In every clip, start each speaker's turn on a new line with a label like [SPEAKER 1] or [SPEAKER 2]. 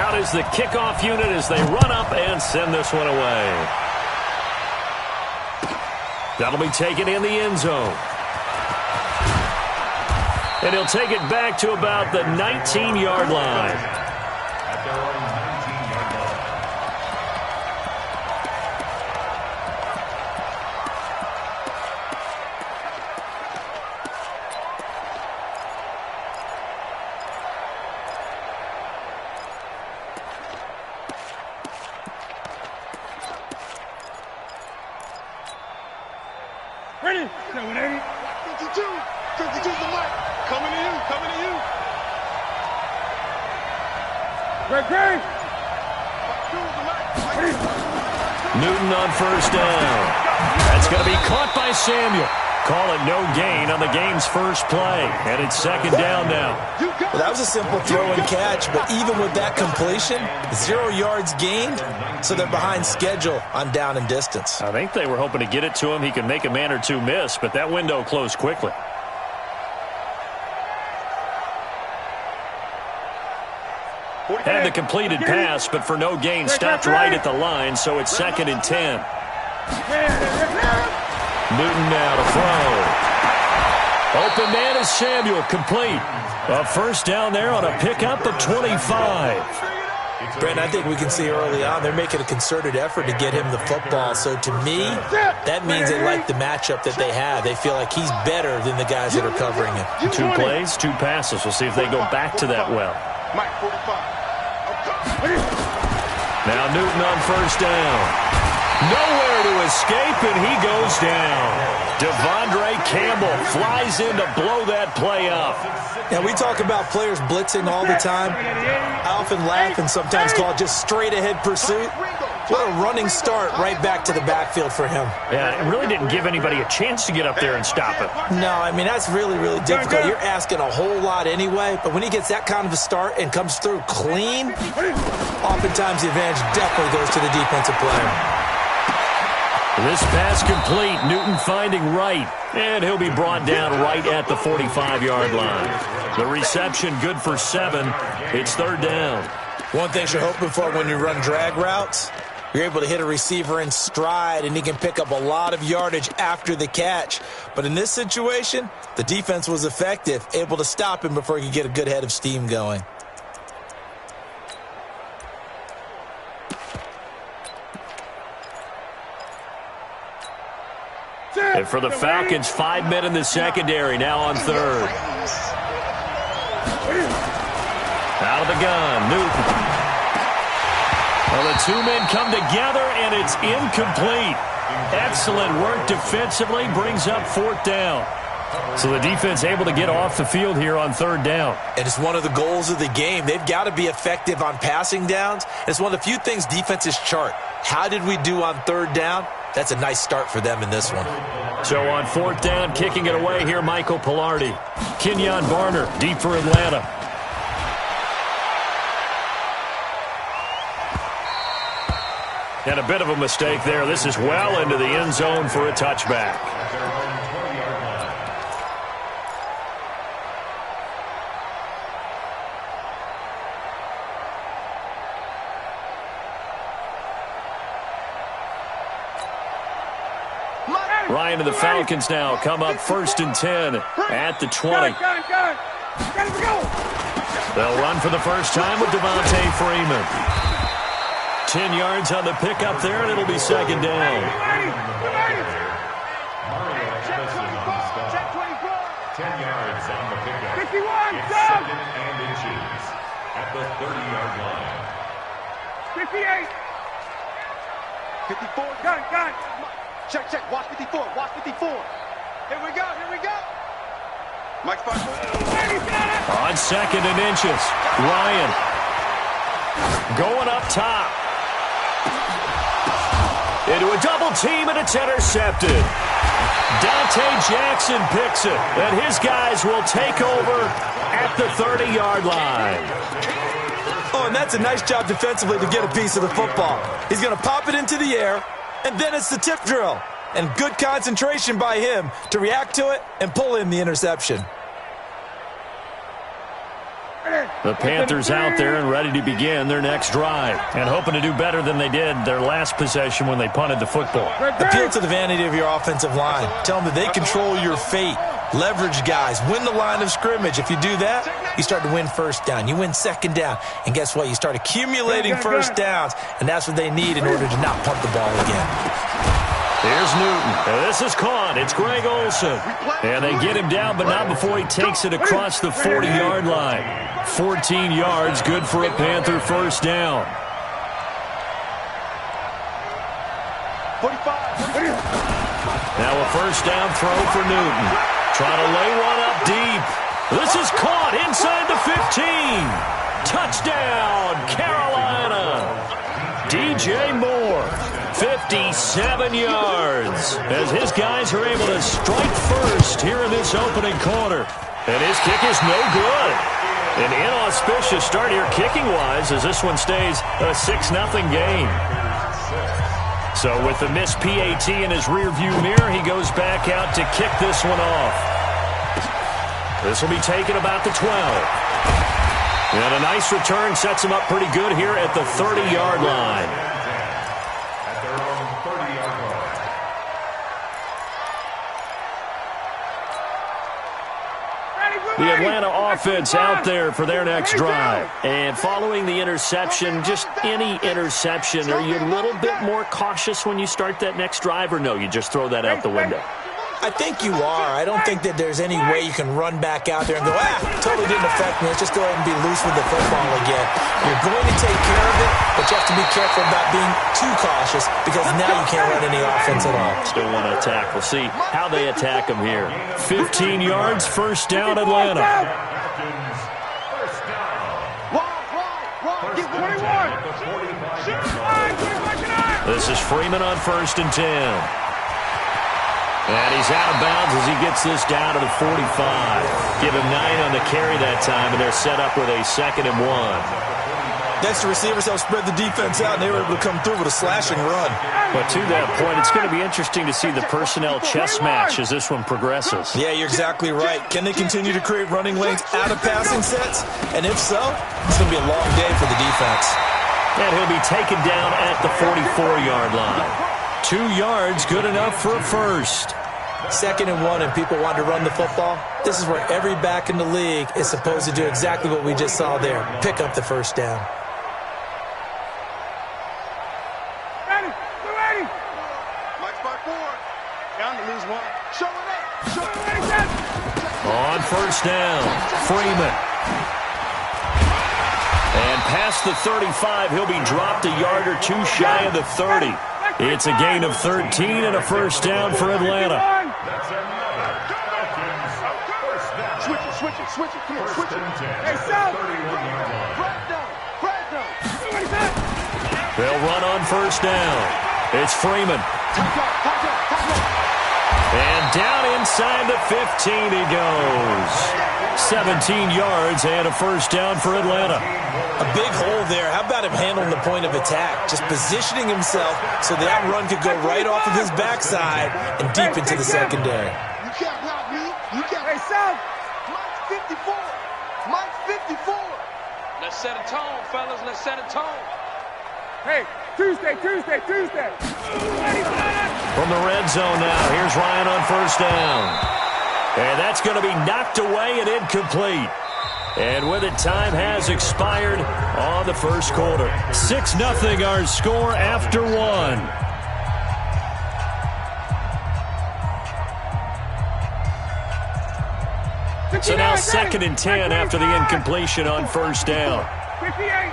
[SPEAKER 1] Out is the kickoff unit as they run up and send this one away. That'll be taken in the end zone. And he'll take it back to about the 19-yard line.
[SPEAKER 2] Ready? 780. 52. 52's the mic. Coming to you. Coming to you. Great.
[SPEAKER 1] Newton on first down. That's going to be caught by Samuel. Call it no gain on the game's first play. And it's second down now.
[SPEAKER 3] Well, that was a simple throw and catch, but even with that completion, 0 yards gained, so they're behind schedule on down and distance.
[SPEAKER 1] I think they were hoping to get it to him. He could make a man or two miss, but that window closed quickly. Had the completed pass, but for no gain, stopped right at the line, so it's 2nd and 10. Newton now to throw. Open man is Samuel, complete. A first down there on a pickup of 25.
[SPEAKER 3] Brent, I think we can see early on they're making a concerted effort to get him the football. So to me, that means they like the matchup that they have. They feel like he's better than the guys that are covering him.
[SPEAKER 1] 2 plays, 2 passes. We'll see if they go back to that well. Now Newton on first down. Nowhere to escape, and he goes down. Devondre Campbell flies in to blow that play up.
[SPEAKER 3] Now, we talk about players blitzing all the time. I often laugh and sometimes call it just straight-ahead pursuit. What a running start right back to the backfield for him.
[SPEAKER 1] Yeah, it really didn't give anybody a chance to get up there and stop it.
[SPEAKER 3] No, I mean, that's really, really difficult. You're asking a whole lot anyway, but when he gets that kind of a start and comes through clean, oftentimes the advantage definitely goes to the defensive player.
[SPEAKER 1] This pass complete. Newton finding right. And he'll be brought down right at the 45-yard line. The reception good for 7. It's 3rd down.
[SPEAKER 3] One thing you're hoping for when you run drag routes, you're able to hit a receiver in stride, and he can pick up a lot of yardage after the catch. But in this situation, the defense was effective, able to stop him before he could get a good head of steam going.
[SPEAKER 1] And for the Falcons, 5 men in the secondary, now on 3rd. Out of the gun, Newton. Well, the 2 men come together, and it's incomplete. Excellent work defensively, brings up 4th down. So the defense able to get off the field here on 3rd down.
[SPEAKER 3] And it's one of the goals of the game. They've got to be effective on passing downs. It's one of the few things defenses chart. How did we do on 3rd down? That's a nice start for them in this one.
[SPEAKER 1] So on 4th down, kicking it away here, Michael Pilardi. Kenyon Barner, deep for Atlanta. And a bit of a mistake there. This is well into the end zone for a touchback. Ryan and the Falcons now come up 1st and 10 at the 20. They'll run for the first time with Devontae Freeman. 10 yards on the pickup there, and it'll be 2nd down.
[SPEAKER 4] 10 yards on the pickup. 51, it's 2nd and inches at the 30-yard line.
[SPEAKER 2] 58. 54, gun. Check, watch 54, watch 54. Here we go. Mike Fox.
[SPEAKER 1] On 2nd and inches, Ryan going up top. Into a double team, and it's intercepted. Dante Jackson picks it, and his guys will take over at the 30-yard line.
[SPEAKER 3] Oh, and that's a nice job defensively to get a piece of the football. He's going to pop it into the air, and then it's the tip drill. And good concentration by him to react to it and pull in the interception.
[SPEAKER 1] The Panthers out there and ready to begin their next drive and hoping to do better than they did their last possession when they punted the football.
[SPEAKER 3] Appeal to the vanity of your offensive line. Tell them that they control your fate. Leverage guys. Win the line of scrimmage. If you do that, you start to win first down. You win second down. And guess what? You start accumulating first downs, and that's what they need in order to not punt the ball again.
[SPEAKER 1] Here's Newton. This is caught. It's Greg Olsen. And they get him down, but not before he takes it across the 40-yard line. 14 yards, good for a Panther first down.
[SPEAKER 2] 45.
[SPEAKER 1] Now a first down throw for Newton. Trying to lay one up deep. This is caught inside the 15. Touchdown, Carolina. DJ Moore. 57 yards as his guys are able to strike first here in this opening quarter. And his kick is no good. An inauspicious start here kicking-wise as this one stays a 6-0 game. So with the missed PAT in his rearview mirror, he goes back out to kick this one off. This will be taken about the 12. And a nice return sets him up pretty good here at the 30-yard line. The Atlanta offense out there for their next drive. And following the interception, just any interception, are you a little bit more cautious when you start that next drive, or no, you just throw that out the window?
[SPEAKER 3] I think you are. I don't think that there's any way you can run back out there and go, totally didn't affect me. Let's just go ahead and be loose with the football again. You're going to take care of it, but you have to be careful about being too cautious because now you can't run any offense at all.
[SPEAKER 1] Still want to attack. We'll see how they attack him here. 15 yards, first down, Atlanta. This is Freeman on 1st and 10. And he's out of bounds as he gets this down to the 45. Give him 9 on the carry that time, and they're set up with a 2nd and 1.
[SPEAKER 3] That's the receivers help spread the defense out, and they were able to come through with a slashing run.
[SPEAKER 1] But to that point, it's going to be interesting to see the personnel chess match as this one progresses.
[SPEAKER 3] Yeah, you're exactly right. Can they continue to create running lanes out of passing sets? And if so, it's going to be a long day for the defense.
[SPEAKER 1] And he'll be taken down at the 44-yard line. 2 yards, good enough for a first.
[SPEAKER 3] 2nd and 1, and people want to run the football. This is where every back in the league is supposed to do exactly what we just saw there. Pick up the first down.
[SPEAKER 2] Ready. Mike's by 4. Down to lose 1. Show it up.
[SPEAKER 1] On first down, Freeman. And past the 35, he'll be dropped a yard or 2 shy of the 30. It's a gain of 13 and a first down for Atlanta.
[SPEAKER 2] Switch it. Come on, switch it. Hey, South.
[SPEAKER 1] They'll run on first down. It's Freeman. And down inside the 15 he goes. 17 yards and a first down for Atlanta.
[SPEAKER 3] A big hole there. How about him handling the point of attack? Just positioning himself so that run could go right off of his backside and deep into the secondary.
[SPEAKER 2] You can't block me. You can't. Hey, South. Mike's 54. Mike's 54.
[SPEAKER 5] Let's set a tone, fellas. Let's set a tone.
[SPEAKER 2] Hey, Tuesday.
[SPEAKER 1] From the red zone now, here's Ryan on first down. And that's going to be knocked away and incomplete. And with it, time has expired on the first quarter. 6-0 our score after 1. So now 2nd and 10 after the incompletion on first down.
[SPEAKER 2] 58.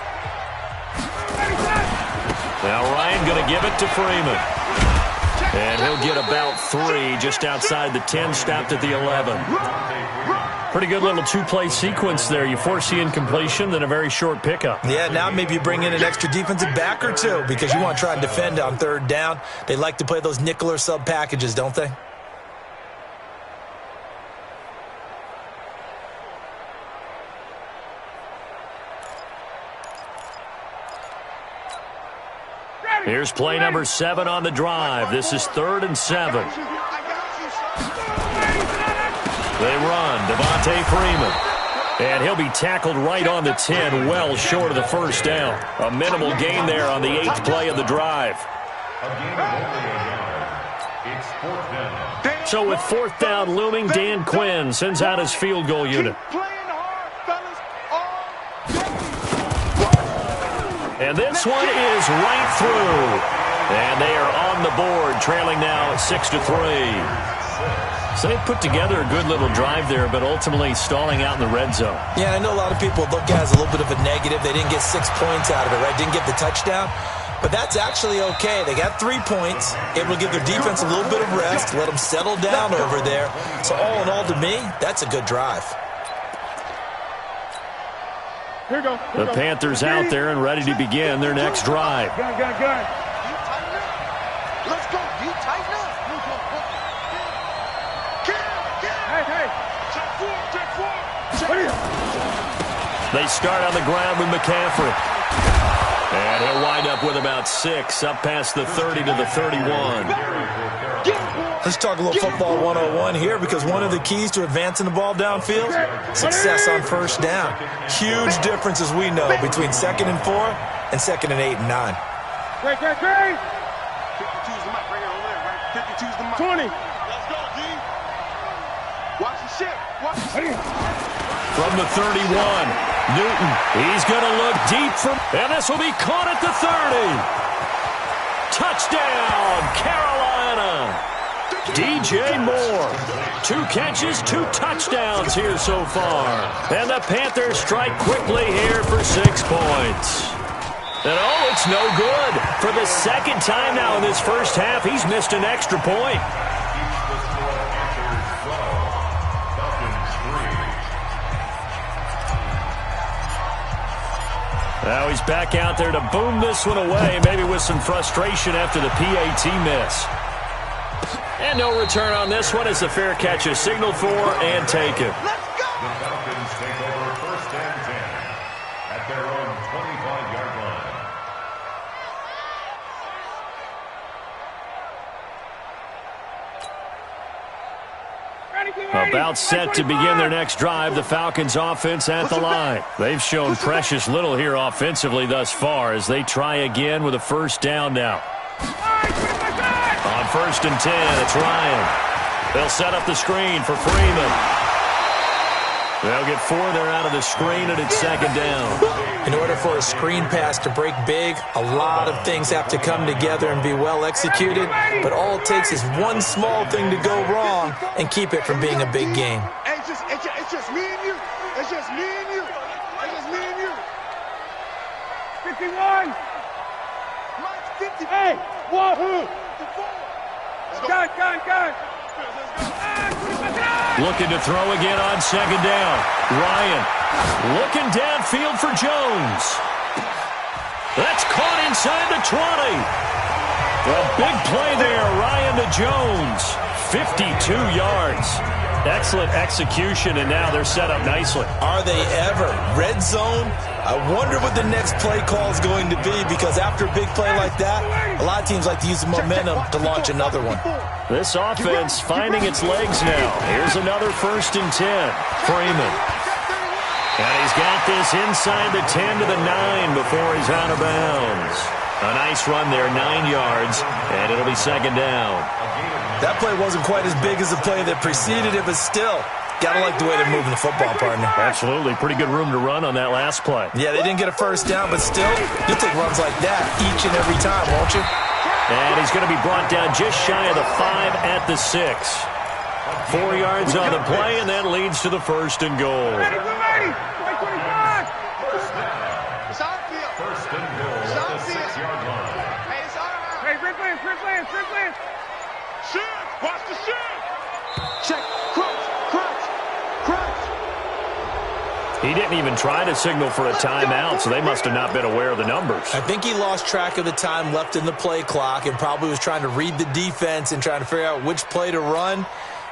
[SPEAKER 1] Now Ryan going to give it to Freeman. And he'll get about 3 just outside the 10, stopped at the 11. Pretty good little 2-play sequence there. You force the incompletion, then a very short pickup.
[SPEAKER 3] Yeah, now maybe you bring in an extra defensive back or 2 because you want to try and defend on 3rd down. They like to play those nickel or sub packages, don't they?
[SPEAKER 1] Here's play number 7 on the drive. This is 3rd and 7. They run. Devontae Freeman. And he'll be tackled right on the 10, well short of the first down. A minimal gain there on the 8th play of the drive.
[SPEAKER 4] A gain of only a yard. It's 4th down.
[SPEAKER 1] So with 4th down looming, Dan Quinn sends out his field goal unit. And this one is right through. And they are on the board, trailing now 6-3. So they put together a good little drive there, but ultimately stalling out in the red zone.
[SPEAKER 3] Yeah, I know a lot of people look at it as a little bit of a negative. They didn't get 6 points out of it, right? Didn't get the touchdown. But that's actually okay. They got 3 points, able to give their defense a little bit of rest, let them settle down over there. So all in all, to me, that's a good drive.
[SPEAKER 2] Here we go.
[SPEAKER 1] The Panthers out there and ready to begin their next drive.
[SPEAKER 2] Gun.
[SPEAKER 5] Let's go. You tighten up.
[SPEAKER 2] Hey. Check 4.
[SPEAKER 1] They start on the ground with McCaffrey. And he'll wind up with about 6, up past the 30 to the 31.
[SPEAKER 3] Let's talk a little football 101 here, because one of the keys to advancing the ball downfield, success on first down. Huge difference, as we know, between 2nd and 4 and 2nd and 8 and 9.
[SPEAKER 2] Great.
[SPEAKER 5] 52's the mic right here on there, right? 52's the mic.
[SPEAKER 2] 20.
[SPEAKER 5] Let's go, D. Watch the shit. Watch the shit.
[SPEAKER 1] From the 31, Newton. He's going to look deep from, and this will be caught at the 30. Touchdown, Carolina. DJ Moore. 2 catches, 2 touchdowns here so far. And the Panthers strike quickly here for 6 points. And oh, it's no good. For the 2nd time now in this first half, he's missed an extra point. Now he's back out there to boom this one away, maybe with some frustration after the PAT miss. And no return on this one as the fair catch is signaled for and taken.
[SPEAKER 5] Let's go.
[SPEAKER 4] The Falcons take over 1st and 10 at their own 25-yard line.
[SPEAKER 1] About set to begin their next drive, the Falcons offense at the line. They've shown precious little here offensively thus far as they try again with a first down now. On 1st and 10, it's Ryan. They'll set up the screen for Freeman. They'll get 4 there out of the screen, and it's 2nd down.
[SPEAKER 3] In order for a screen pass to break big, a lot of things have to come together and be well executed, but all it takes is one small thing to go wrong and keep it from being a big game.
[SPEAKER 5] Hey, it's just me and you. It's just me and you. It's just me and you.
[SPEAKER 2] 51.
[SPEAKER 5] Mike's 50.
[SPEAKER 2] Hey, wahoo. Gun.
[SPEAKER 1] Looking to throw again on 2nd down. Ryan looking downfield for Jones. That's caught inside the 20. A big play there, Ryan to Jones. 52 yards. Excellent execution, and now they're set up nicely.
[SPEAKER 3] Are they ever? Red zone? I wonder what the next play call is going to be, because after a big play like that, a lot of teams like to use the momentum to launch another one.
[SPEAKER 1] This offense finding its legs now. Here's another 1st and 10. Freeman. And he's got this inside the 10 to the 9 before he's out of bounds. A nice run there, 9 yards, and it'll be 2nd down.
[SPEAKER 3] That play wasn't quite as big as the play that preceded it, but still, gotta like the way they're moving the football, partner.
[SPEAKER 1] Absolutely. Pretty good room to run on that last play.
[SPEAKER 3] Yeah, they didn't get a first down, but still, you'll take runs like that each and every time, won't you?
[SPEAKER 1] And he's going to be brought down just shy of the 5 at the 6. 4 yards on the play, and that leads to the 1st and goal.
[SPEAKER 2] Ready. 25.
[SPEAKER 4] First and goal at the 6-yard line.
[SPEAKER 5] Hey, it's all right.
[SPEAKER 2] Hey, Rick Lance.
[SPEAKER 5] Shit. Watch the shit. Check. Crunch.
[SPEAKER 1] He didn't even try to signal for a timeout, so they must have not been aware of the numbers.
[SPEAKER 3] I think he lost track of the time left in the play clock and probably was trying to read the defense and trying to figure out which play to run,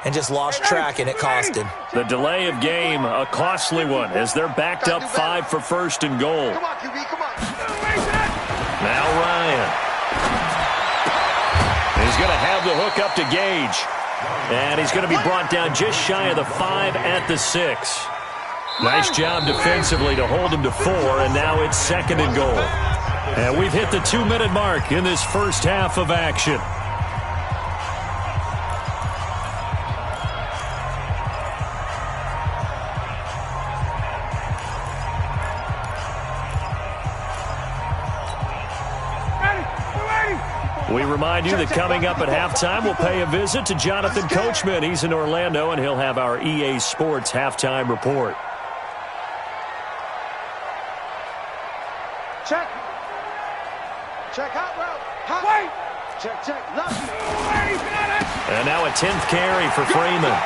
[SPEAKER 3] and just lost track, and it cost him.
[SPEAKER 1] The delay of game, a costly one, as they're backed up 5 for 1st and goal.
[SPEAKER 5] Come on, QB, come on.
[SPEAKER 1] Now Ryan. He's going to have the hook up to Gage. And he's going to be brought down just shy of the 5 at the 6. Nice job defensively to hold him to 4, and now it's 2nd and goal. And we've hit the 2-minute mark in this first half of action. We remind you that coming up at halftime, we'll pay a visit to Jonathan Coachman. He's in Orlando, and he'll have our EA Sports halftime report.
[SPEAKER 2] Check. Check hot route. Hot. Wait. Check. Left.
[SPEAKER 1] And now a 10th carry for Freeman.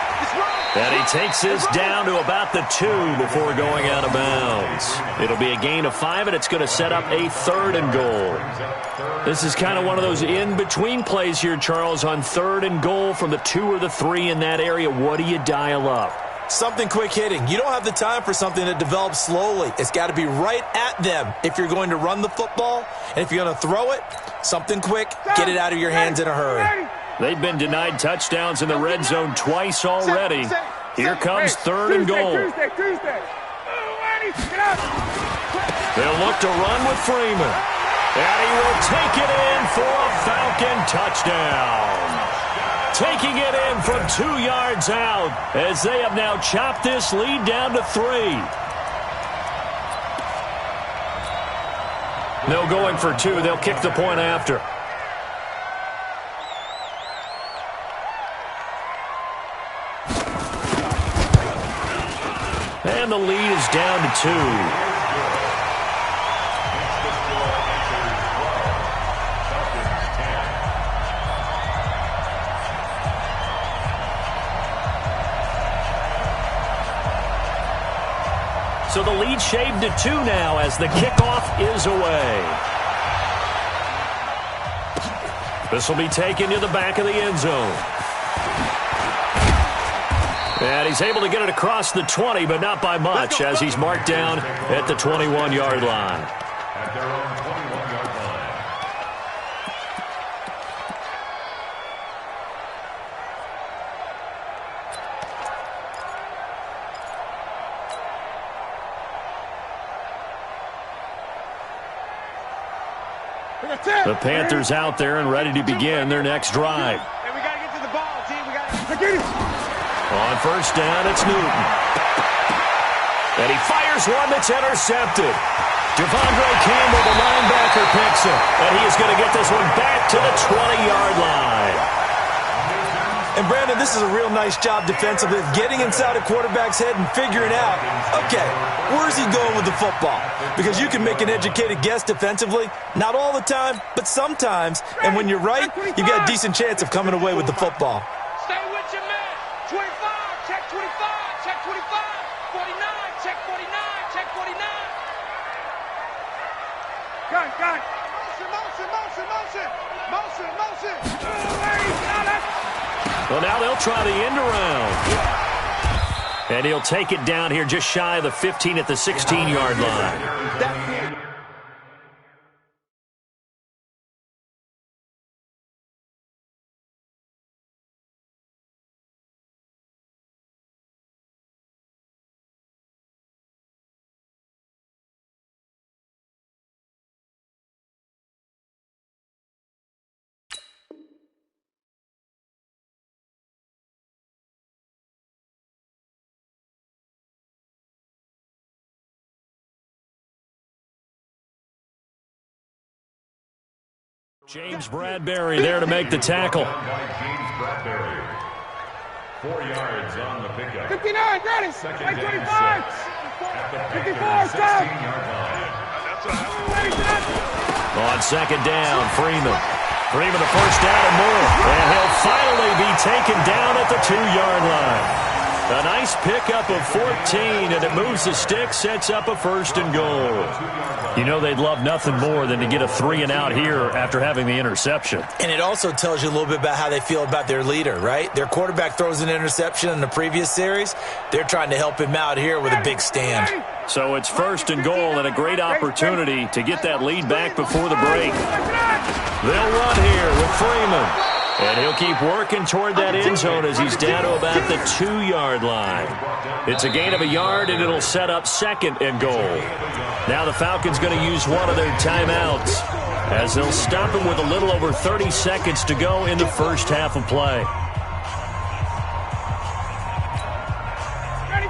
[SPEAKER 1] And he takes this down to about the 2 before going out of bounds. It'll be a gain of 5, and it's going to set up a 3rd and goal. This is kind of one of those in-between plays here, Charles, on 3rd and goal from the 2 or the 3 in that area. What do you dial up?
[SPEAKER 3] Something quick hitting. You don't have the time for something that develops slowly. It's got to be right at them if you're going to run the football. And if you're going to throw it, something quick, get it out of your hands in a hurry.
[SPEAKER 1] They've been denied touchdowns in the red zone twice already. Here comes 3rd and goal. They'll look to run with Freeman. And he will take it in for a Falcon touchdown. Taking it in from 2 yards out as they have now chopped this lead down to 3. No going for 2. They'll kick the point after. And the lead is down to 2. So the lead shaved to 2 now as the kickoff is away. This will be taken to the back of the end zone. And he's able to get it across the 20, but not by much, as he's marked down at the 21-yard line.
[SPEAKER 4] At their own 21-yard line.
[SPEAKER 1] The Panthers out there and ready to begin their next drive.
[SPEAKER 2] And we got to get to the ball, team. We got to get it.
[SPEAKER 1] On first down, it's Newton. And he fires one that's intercepted. Devondre Campbell, the linebacker, picks it. And he is going to get this one back to the 20-yard line.
[SPEAKER 3] And, Brandon, this is a real nice job defensively of getting inside a quarterback's head and figuring out, okay, where's he going with the football? Because you can make an educated guess defensively, not all the time, but sometimes. And when you're right, you've got a decent chance of coming away with the football.
[SPEAKER 2] Stay with your man. 25, check 25, check 25. 49, check 49, check 49. Gun. Motion.
[SPEAKER 1] Well, now they'll try the end around. And he'll take it down here just shy of the 15 at the 16-yard line. James Bradbury there to make the tackle.
[SPEAKER 4] James Bradbury. 4 yards on the pickup.
[SPEAKER 2] 59, ready.
[SPEAKER 4] Second down
[SPEAKER 2] 25.
[SPEAKER 4] At the
[SPEAKER 2] 54, stop.
[SPEAKER 4] 16-yard line.
[SPEAKER 1] On second down, Freeman. Freeman the first down and more. And he'll finally be taken down at the 2-yard line. A nice pickup of 14, and it moves the stick, sets up a 1st and goal. You know they'd love nothing more than to get a 3-and-out here after having the interception.
[SPEAKER 3] And it also tells you a little bit about how they feel about their leader, right? Their quarterback throws an interception in the previous series. They're trying to help him out here with a big stand.
[SPEAKER 1] So it's 1st and goal and a great opportunity to get that lead back before the break. They'll run here with Freeman. And he'll keep working toward that end zone as he's down to about the 2-yard line. It's a gain of a yard, and it'll set up 2nd and goal. Now the Falcons going to use one of their timeouts as they'll stop him with a little over 30 seconds to go in the first half of play.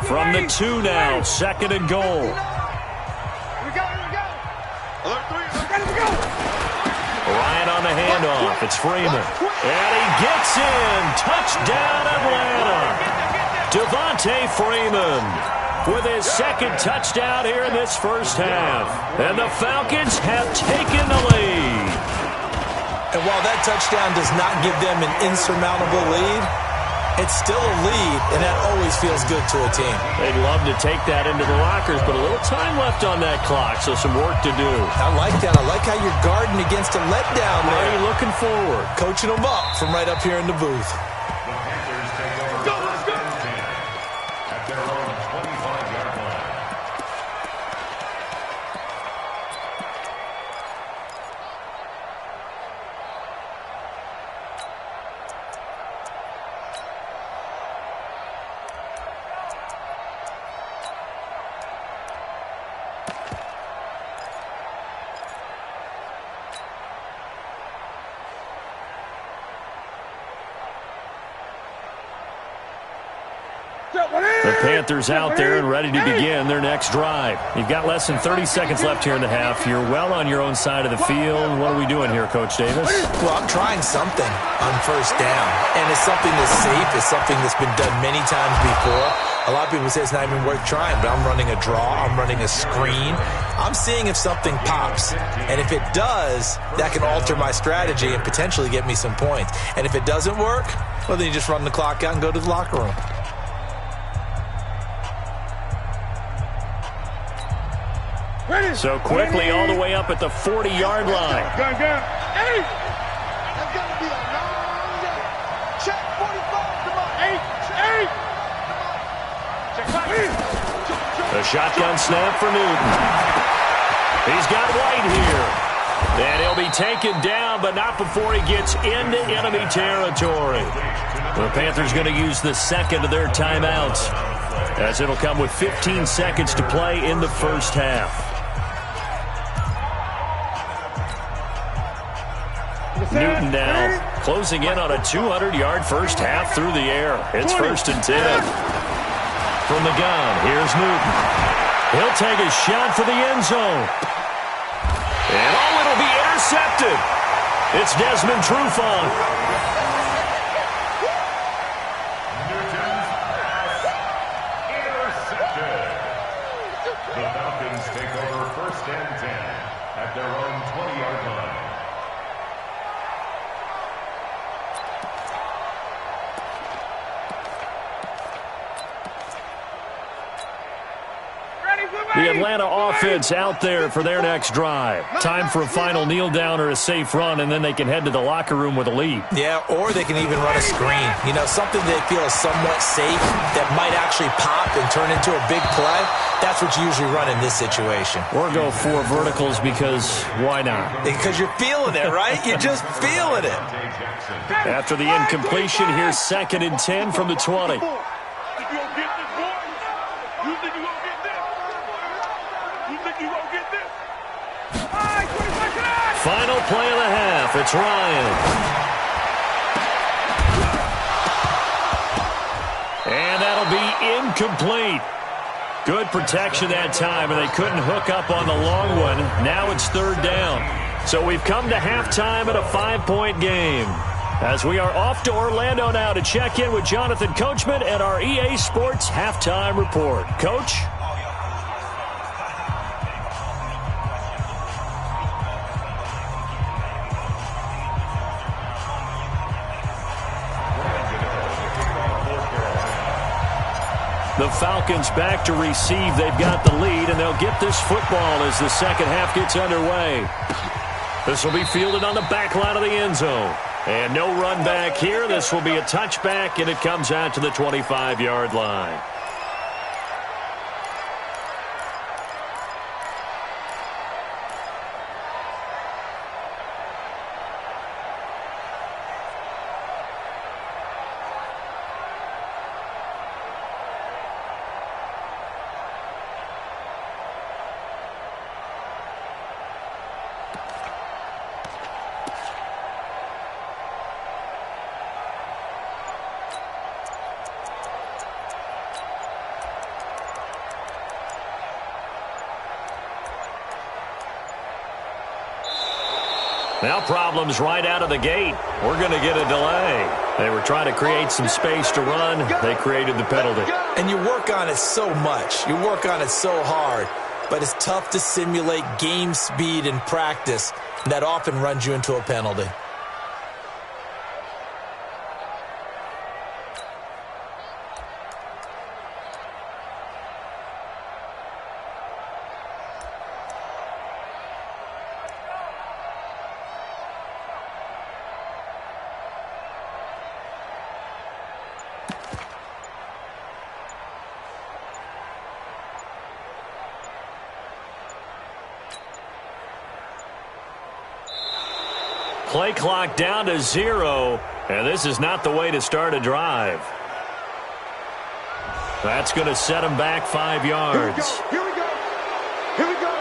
[SPEAKER 1] From the 2 now, 2nd and goal. Ryan on the handoff. It's Freeman. And he gets in. Touchdown, Atlanta. Devontae Freeman with his 2nd touchdown here in this first half. And the Falcons have taken the lead.
[SPEAKER 3] And while that touchdown does not give them an insurmountable lead, it's still a lead, and that always feels good to a team.
[SPEAKER 1] They'd love to take that into the lockers, but a little time left on that clock, so some work to do.
[SPEAKER 3] I like that. I like how you're guarding against a letdown there.
[SPEAKER 1] Are you looking forward?
[SPEAKER 3] Coaching them up from right up here in the booth.
[SPEAKER 4] The Panthers take over 1st and 10 at their own 25-yard line.
[SPEAKER 1] The Panthers out there and ready to begin their next drive. You've got less than 30 seconds left here in the half. You're well on your own side of the field. What are we doing here, Coach Davis?
[SPEAKER 3] Well, I'm trying something on 1st down, and it's something that's safe. It's something that's been done many times before. A lot of people say it's not even worth trying, but I'm running a draw. I'm running a screen. I'm seeing if something pops, and if it does, that can alter my strategy and potentially get me some points. And if it doesn't work, well, then you just run the clock out and go to the locker room.
[SPEAKER 1] So quickly all the way up at the 40-yard line.
[SPEAKER 5] Gun. Hey! That's got to be a long day. Check 45. Come on. 8.
[SPEAKER 1] The shotgun snap for Newton. He's got White here. And he'll be taken down, but not before he gets into enemy territory. The Panthers going to use the 2nd of their timeouts, as it'll come with 15 seconds to play in the first half. Newton now closing in on a 200-yard first half through the air. It's 1st and 10. From the gun, here's Newton. He'll take a shot for the end zone. And it'll be intercepted. It's Desmond Trufant.
[SPEAKER 4] Newton's pass intercepted. The Falcons take over 1st and 10 at their own 20-yard line.
[SPEAKER 1] The Atlanta offense out there for their next drive. Time for a final kneel down or a safe run, and then they can head to the locker room with a lead.
[SPEAKER 3] Yeah, or they can even run a screen. You know, something they feel is somewhat safe that might actually pop and turn into a big play. That's what you usually run in this situation.
[SPEAKER 1] Or go 4 verticals because why not?
[SPEAKER 3] Because you're feeling it, right? You're just feeling it.
[SPEAKER 1] After the incompletion, here's 2nd and 10 from the 20. Final play of the half. It's Ryan. And that'll be incomplete. Good protection that time, and they couldn't hook up on the long one. Now it's 3rd down. So we've come to halftime at a 5-point game. As we are off to Orlando now to check in with Jonathan Coachman at our EA Sports Halftime Report. Coach? The Falcons back to receive. They've got the lead, and they'll get this football as the second half gets underway. This will be fielded on the back line of the end zone. And no run back here. This will be a touchback, and it comes out to the 25-yard line. Now problems right out of the gate. We're going to get a delay. They were trying to create some space to run. They created the penalty.
[SPEAKER 3] And you work on it so much. You work on it so hard. But it's tough to simulate game speed in practice. That often runs you into a penalty.
[SPEAKER 1] Play clock down to 0, and this is not the way to start a drive. That's going to set them back 5 yards.
[SPEAKER 2] Here we go. Here we go.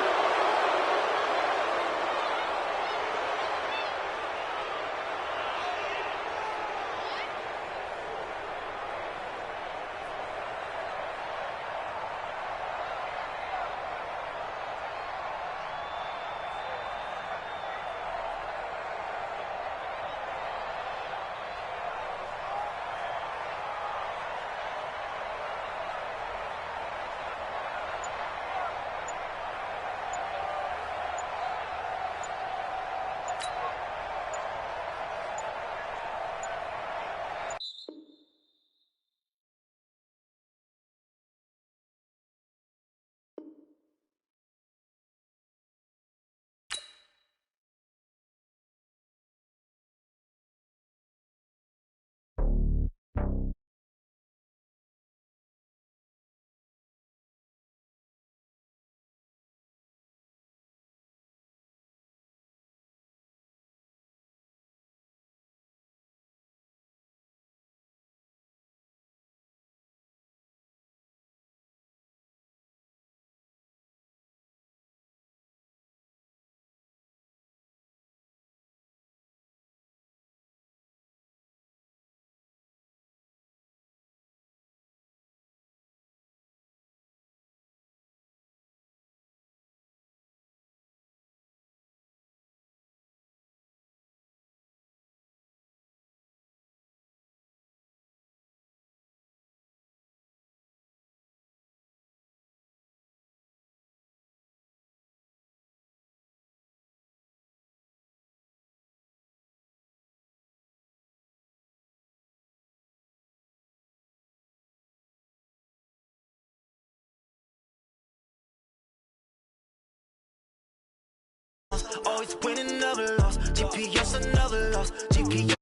[SPEAKER 6] Always winning, never lost. GPS, another loss. GPS.